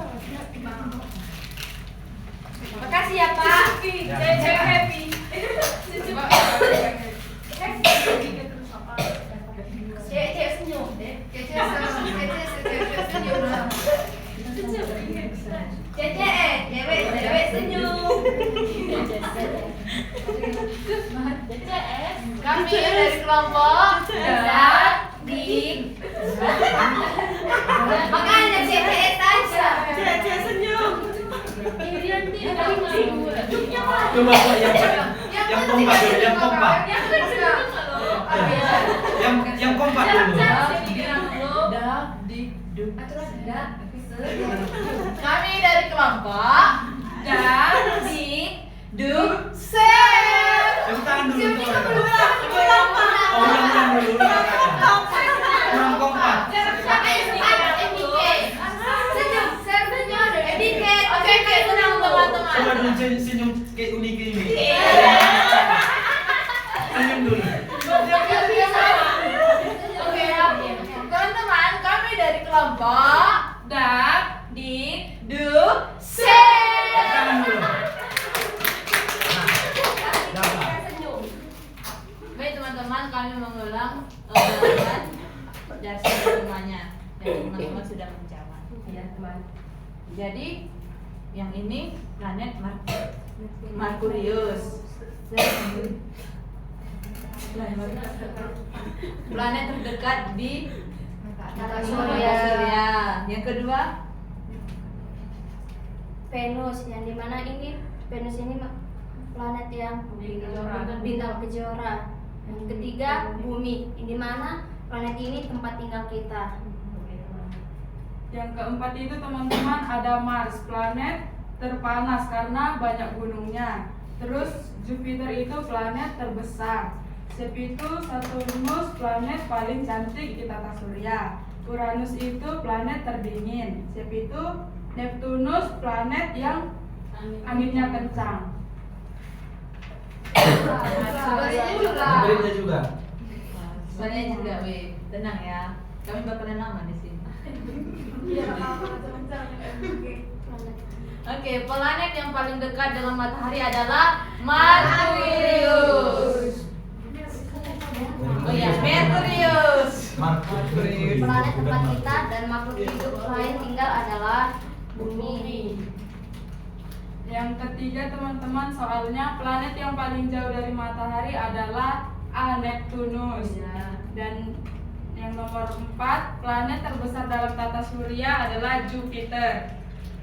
Makasih ya Pak. Cece happy. Cek senyum deh. Cece senyum. Cewek senyum. Kami dari kelompok Dan di makanya CCS aja. Cece senyum. Coba Pak, yang kompak dulu, yang kompak. Yang kompak dulu. Kami dari kelompok dan di Tepuk tangan dulu. Oh, ulang dulu. Kurang kompak. Coba dulu senyum kayak unik ini. Senyum dulu. Teman-teman, kami dari kelompok Dan di Tangan dulu. Dapat. Baik teman-teman, kami mengulang jawaban dari semuanya dan teman-teman sudah menjawab. Ya teman. Jadi yang ini planet Merkurius. Planet terdekat di tata surya. Yang kedua Venus, yang dimana ini Venus ini planet yang bintang kejora. Yang ketiga Bumi, yang dimana planet ini tempat tinggal kita. yang keempat itu teman-teman ada Mars, planet terpanas karena banyak gunungnya. Terus Jupiter itu planet terbesar. Itu Saturnus, planet paling cantik di tata surya. Uranus itu planet terdingin. Itu Neptunus, planet yang anginnya kencang. Berikutnya juga. sebenarnya juga, weh. Tenang ya. Kami bakalan lama di sini. Oke, planet yang paling dekat dengan matahari adalah Merkurius. Oh ya, Merkurius. Planet tempat kita dan makhluk hidup lain tinggal adalah Bumi. Yang ketiga teman-teman, soalnya planet yang paling jauh dari matahari adalah Neptunus. Dan yang nomor 4, planet terbesar dalam tata surya adalah Jupiter.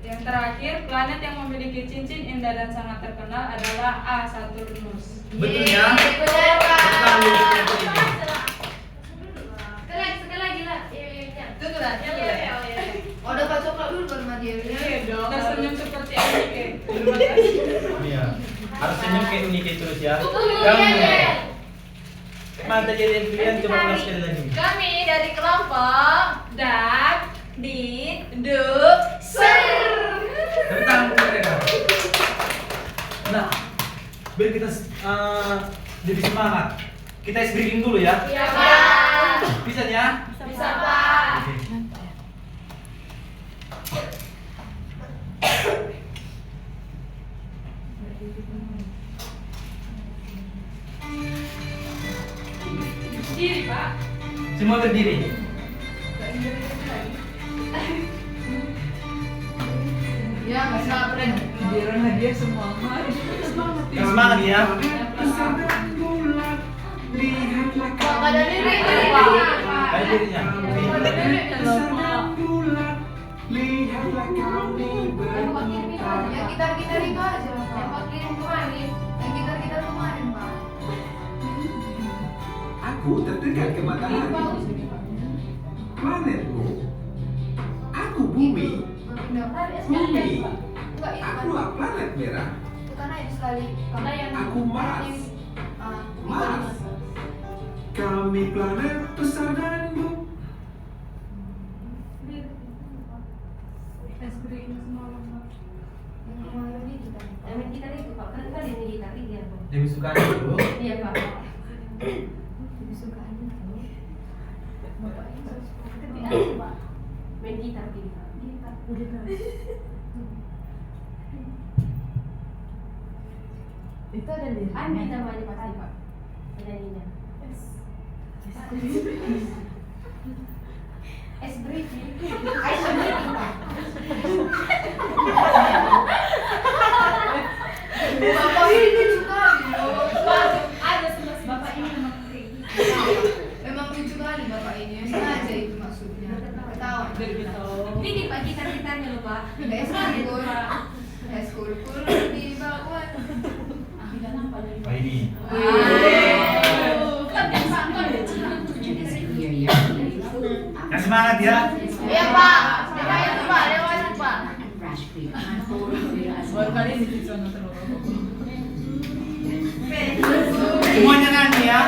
Yang terakhir, planet yang memiliki cincin indah dan sangat terkenal adalah Saturnus. Betul ya? Betul, Pak. Sekali lagi lah. Tunggu lah, Oh, dapat coklat dulu baru mati ya. Tersenyum seperti ini. Iya. Harus senyum kayak unik terus ya. Iya. Mana tadi ada yang pilihan, coba ulang sekali lagi. Kami dari kelompok Dan di Ser. Tepuk tangan untuk mereka. Nah, biar kita jadi semangat. Kita ice breaking dulu ya. Iya, Pak. Bisa ya? Bisa, Pak. Oke. diri Pak. Semua berdiri. Ya, masalah friend. Biar hadiah semua. Yang semangat ya. Bapak dan diri. Kayak dirinya. Yang gitar-gitar itu aja. Yang Pak kirim kemarin. Yang gitar-gitar kemarin, Pak. Aku terdekat ke matahari. Planetmu. Aku bumi. Bumi. Akulah planet merah. Itu karena itu sekali. Karena yang Aku Mars. Ah, Mars. Kami planet besar dan bumi. Main gitar itu Pak, kan kan ini gitar dia Bu. Lebih suka dulu. Iya Pak. lebih suka aja. Bapak ini Pak. Main gitar dia. Itu ada di Andi namanya pasti Pak. Penyanyinya. Es briefing. Bapak ini lucu kali loh. Ada sebelas bapak ini memang Memang lucu kali Bapak ini. Sengaja itu maksudnya. Ketawa. ini di Pak gitar-gitarnya loh Pak. Eskul di bawah. Oh ini. Yang semangat ya. Iya Pak. Lewat Pak, lewat Pak. baru kali ini di sana terus. Semuanya nyanyi ya.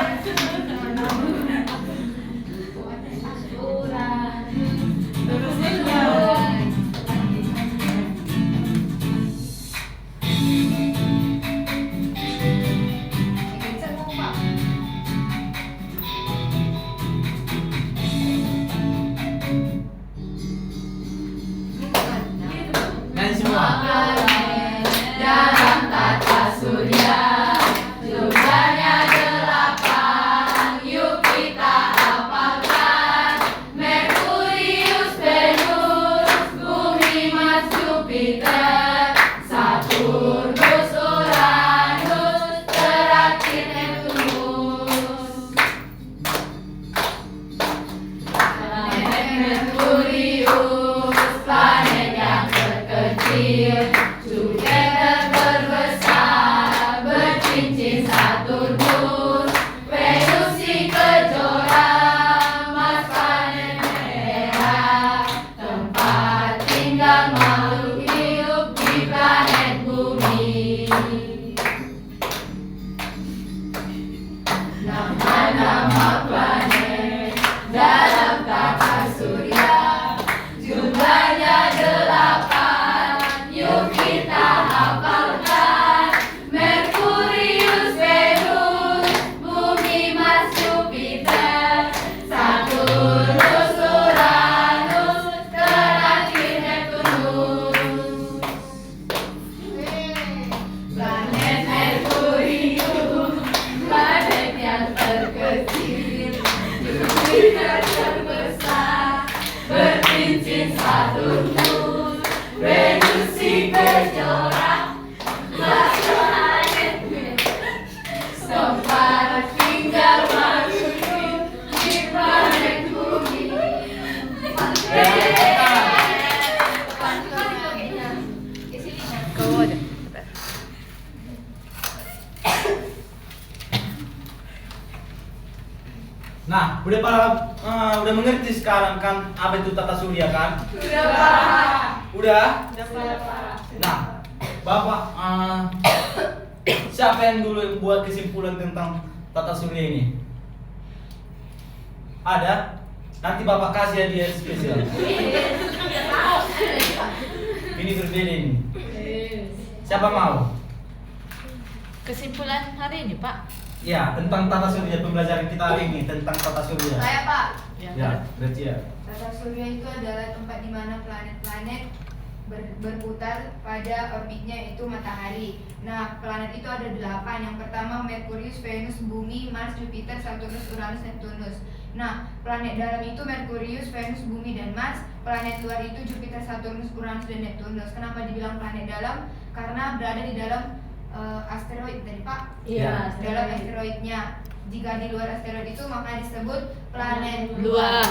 Nyanyi semua. Dalam tata surya jumlahnya 8. Yuk kita hafalkan. Merkurius, Venus, Bumi, Mars, Jupiter, Saturnus, Uranus, terakhir Neptunus. Planet Merkurius, planet yang terkecil, Jupiter terbesar, bercincin Saturnus, Venus si kejora, Mars planet merah, tempat tinggal makhluk hidup di planet bumi. Nama-nama planet dalam tata surya jumlahnya 8. Yuk kita hafalkan. Merkurius, Venus, Bumi, Mars, Jupiter, Saturnus, Uranus, terakhir Neptunus. Planet Merkurius, planet yang terkecil, Jupiter terbesar, bercincin Saturnus, Venus si kejora, Mars planet merah, tempat tinggal makhluk hidup di planet bumi. Nah, udah mengerti sekarang kan apa itu tata surya kan? Sudah Pak. Udah? Udah Pak. Nah, Bapak siapa yang dulu buat kesimpulan tentang tata surya ini? Ada? Nanti Bapak kasih hadiah spesial. Ini berbeda ini. Siapa mau? Kesimpulan hari ini, Pak. Ya, tentang tata surya, pembelajaran kita hari ini tentang tata surya. Saya Pak. Ya, berarti ya. Tata surya itu adalah tempat di mana planet-planet berputar pada orbitnya, yaitu matahari. Nah, planet itu ada 8. Yang pertama Merkurius, Venus, Bumi, Mars, Jupiter, Saturnus, Uranus, Neptunus. Nah, planet dalam itu Merkurius, Venus, Bumi, dan Mars. Planet luar itu Jupiter, Saturnus, Uranus, dan Neptunus. Kenapa dibilang planet dalam? Karena berada di dalam asteroid tadi Pak. Iya. Dalam asteroidnya. Jika di luar asteroid itu maka disebut planet Luar.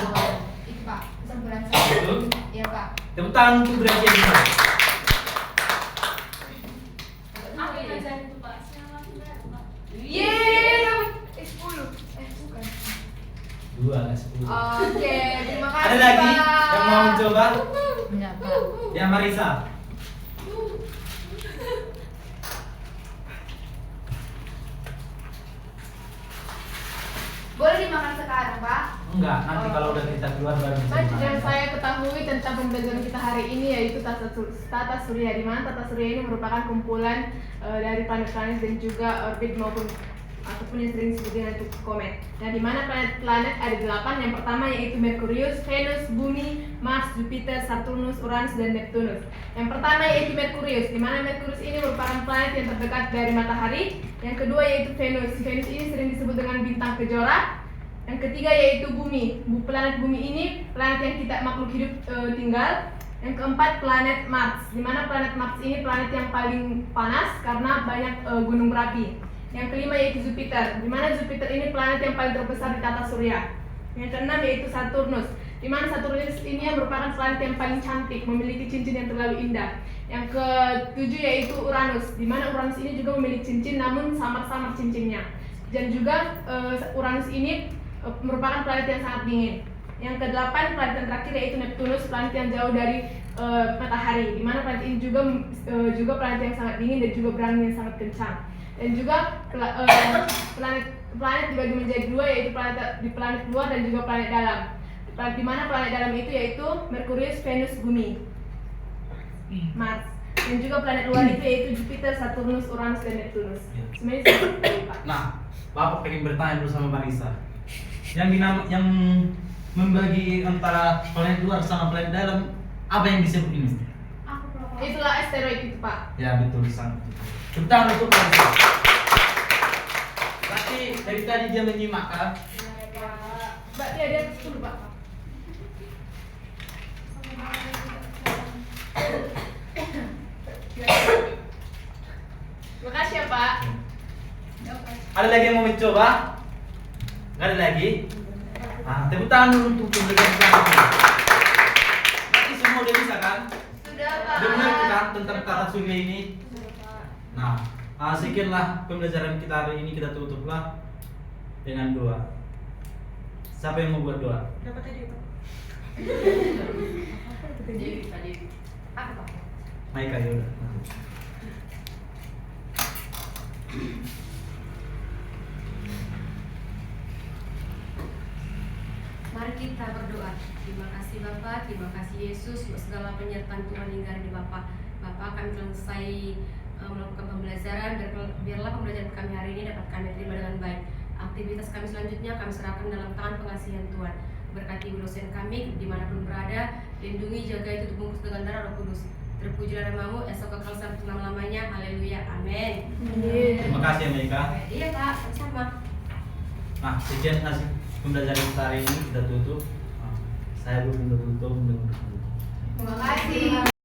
Itu Pak, kesimpulan saya. Betul. Iya Pak. Tepuk tangan untuk Gracia kita. Apa yang ngajarin itu Pak? Yeay, 10. Bukan. 2 nggak 10. Oke, terima kasih Ada lagi Pak. yang mau mencoba? Enggak, Pak. Ya Marisa. Boleh dimakan sekarang Pak? Enggak, nanti kalau udah kita keluar baru bisa Baik, dimakan. yang saya ketahui tentang pembelajaran kita hari ini yaitu tata surya, di mana tata surya ini merupakan kumpulan dari planet-planet dan juga orbit maupun ataupun yang sering disebut dengan komet. Nah, di mana planet-planet ada 8. Yang pertama yaitu Merkurius, Venus, Bumi, Mars, Jupiter, Saturnus, Uranus, dan Neptunus. Yang pertama yaitu Merkurius, di mana Merkurius ini merupakan planet yang terdekat dari matahari. Yang kedua yaitu Venus. Venus ini sering disebut dengan bintang kejora. Yang ketiga yaitu Bumi. Planet Bumi ini planet yang kita makhluk hidup tinggal. Yang keempat planet Mars, di mana planet Mars ini planet yang paling panas karena banyak gunung berapi. Yang kelima yaitu Jupiter, di mana Jupiter ini planet yang paling terbesar di tata surya. Yang keenam yaitu Saturnus, di mana Saturnus ini merupakan planet yang paling cantik, memiliki cincin yang terlalu indah. Yang ketujuh yaitu Uranus, di mana Uranus ini juga memiliki cincin namun samar-samar cincinnya. Dan juga Uranus ini merupakan planet yang sangat dingin. Yang kedelapan planet yang terakhir yaitu Neptunus, planet yang jauh dari matahari, di mana planet ini juga planet yang sangat dingin dan juga berangin yang sangat kencang. Dan juga planet dibagi menjadi 2 yaitu planet luar dan juga planet dalam. Di mana planet dalam itu yaitu Merkurius, Venus, Bumi, Mars. Dan juga planet luar itu yaitu Jupiter, Saturnus, Uranus, dan Neptunus. Sebenarnya seperti itu, Pak. Nah, Bapak pengen bertanya dulu sama Marisa. Yang membagi antara planet luar sama planet dalam, apa yang disebut ini? Itulah asteroid itu, Pak. Ya betul, sangat. Tepuk tangan untuk Marisa. Berarti dari tadi dia menyimak kan? Mbak, dia ada 10, Pak. Terima kasih ya, Pak. Ada lagi yang mau mencoba? Nggak ada lagi? Nah, tepuk tangan dulu untuk pembelajaran kita. Berarti semua udah bisa kan? Sudah Pak. Udah mengerti kan tentang tata surya ini? Nah, sekianlah pembelajaran kita hari ini, kita tutuplah dengan doa. Siapa yang mau buat doa? Dapat tadi, Pak. Apa Pak? Maika ya udah. Mari kita berdoa. Terima kasih Bapak, terima kasih Yesus untuk segala penyertaan Tuhan hingga hari ini Bapak. Bapak, kami telah selesai melakukan pembelajaran. Biarlah pembelajaran kami hari ini dapat kami terima dengan baik. Aktivitas kami selanjutnya kami serahkan dalam tangan pengasihan Tuhan. Berkati ibu dosen kami dimanapun berada, lindungi, jaga itu terbungkus dengan darah Roh Kudus. Terpujilah namamu, esok kekal sampai selama-lamanya. Haleluya, amin. Terima kasih Maika. Iya Pak, sama-sama. Nah, sekian hasil pembelajaran kita hari ini, kita tutup. Saya belum tutup. Terima kasih.